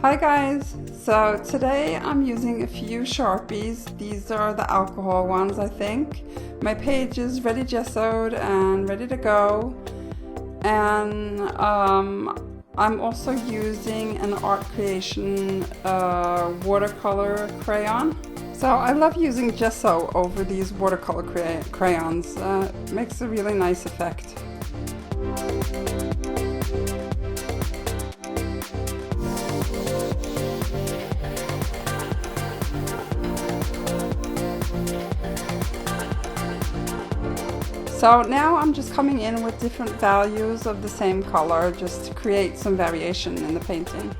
Hi guys! So today I'm using a few Sharpies. These are the alcohol ones, I think. My page is ready gessoed and ready to go. And I'm also using an art creation watercolor crayon. So I love using gesso over these watercolor crayons. It makes a really nice effect. So now I'm just coming in with different values of the same color just to create some variation in the painting.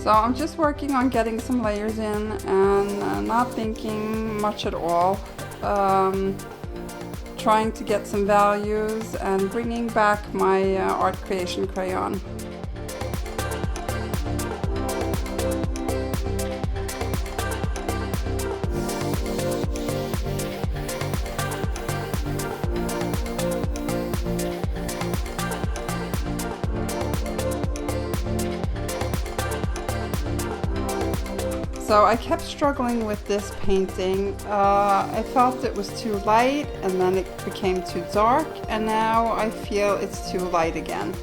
So I'm just working on getting some layers in and not thinking much at all. Trying to get some values and bringing back my art creation crayon. So I kept struggling with this painting. I felt it was too light and then it became too dark, and now I feel it's too light again.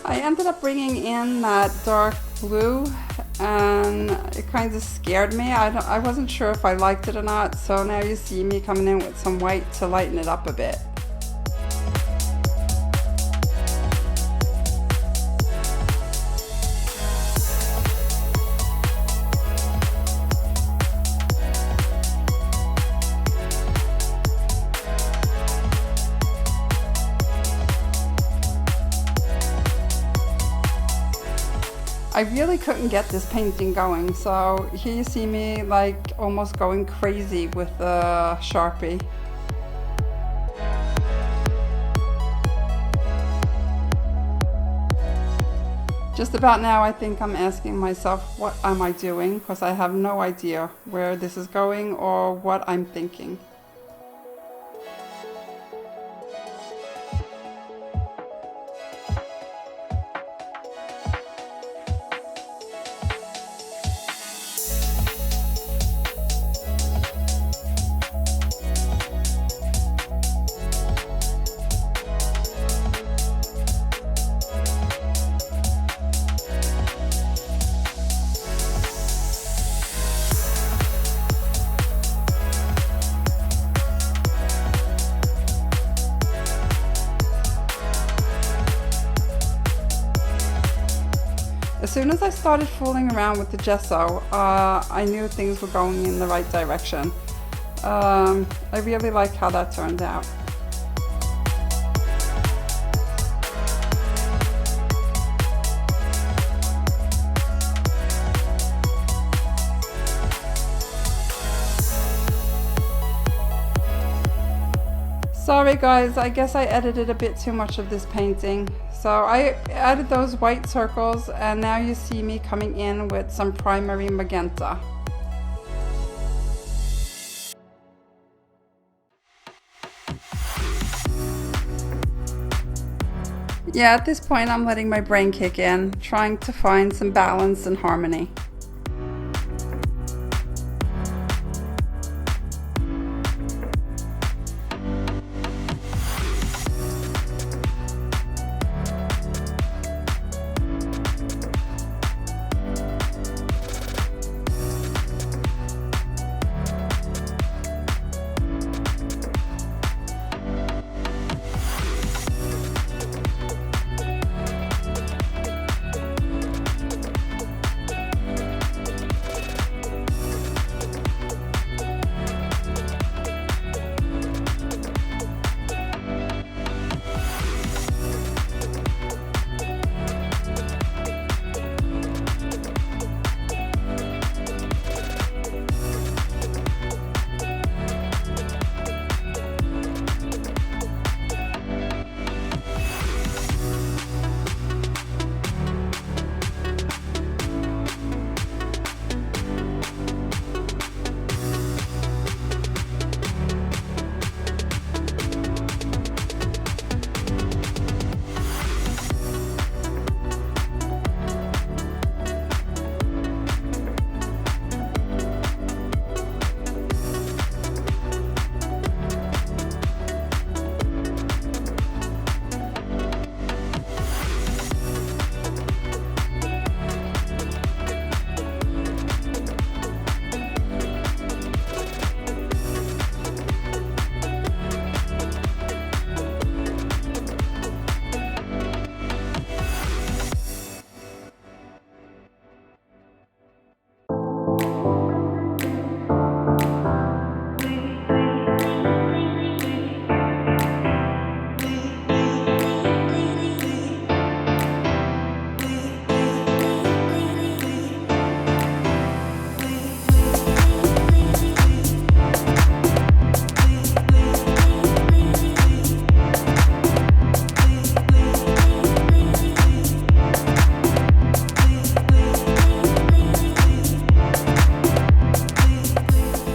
I ended up bringing in that dark blue and it kind of scared me. I wasn't sure if I liked it or not, so now you see me coming in with some white to lighten it up a bit. I really couldn't get this painting going, so here you see me like almost going crazy with the Sharpie. Just about now I think I'm asking myself, what am I doing? Because I have no idea where this is going or what I'm thinking. As soon as I started fooling around with the gesso, I knew things were going in the right direction. I really like how that turned out. Sorry guys, I guess I edited a bit too much of this painting. So I added those white circles and now you see me coming in with some primary magenta. Yeah, at this point I'm letting my brain kick in, trying to find some balance and harmony.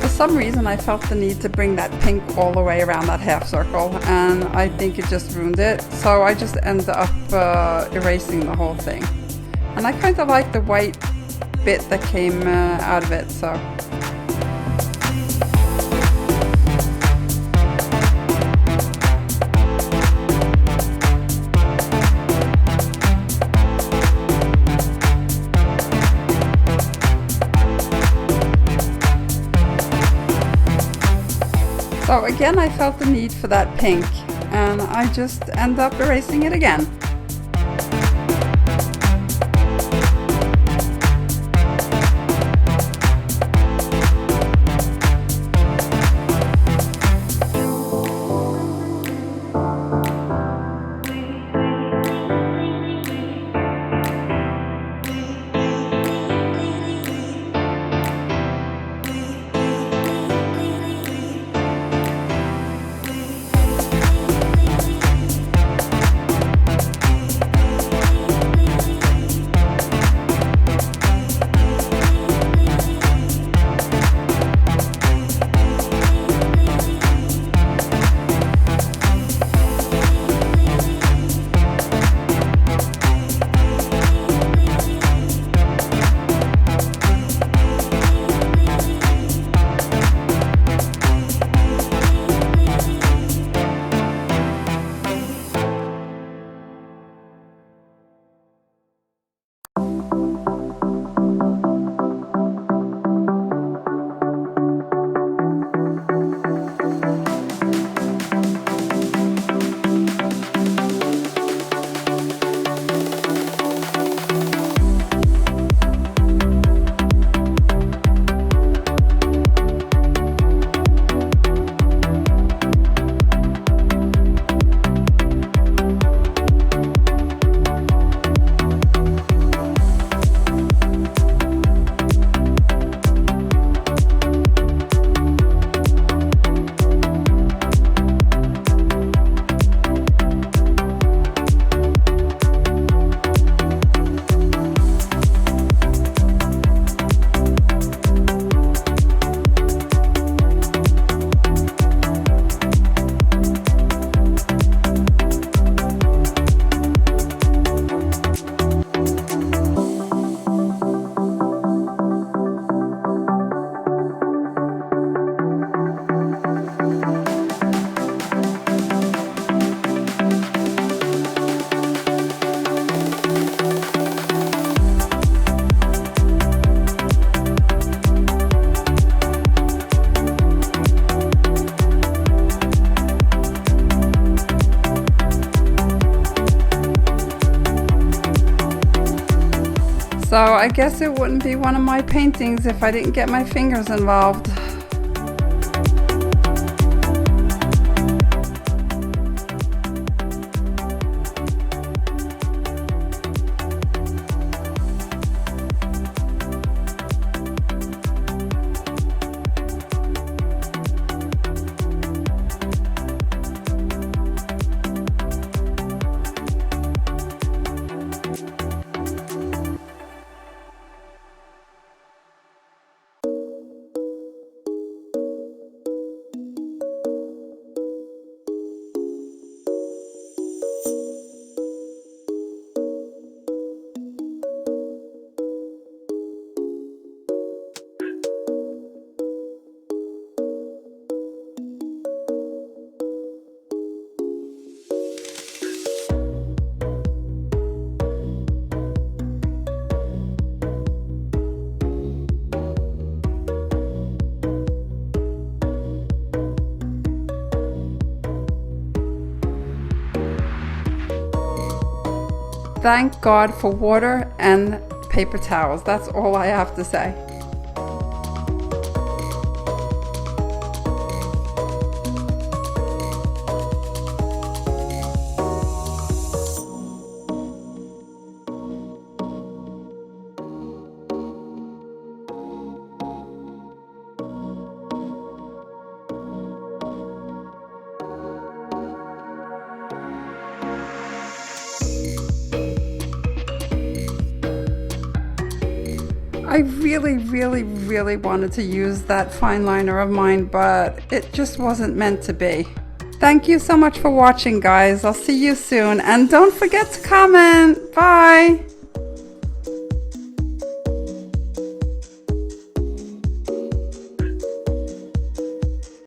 For some reason I felt the need to bring that pink all the way around that half circle, and I think it just ruined it, so I just ended up erasing the whole thing. And I kind of like the white bit that came out of it, so. So again, I felt the need for that pink, and I just end up erasing it again. So I guess it wouldn't be one of my paintings if I didn't get my fingers involved. Thank God for water and paper towels. That's all I have to say. I really wanted to use that fine liner of mine, but it just wasn't meant to be. Thank you so much for watching, guys. I'll see you soon. And don't forget to comment. Bye.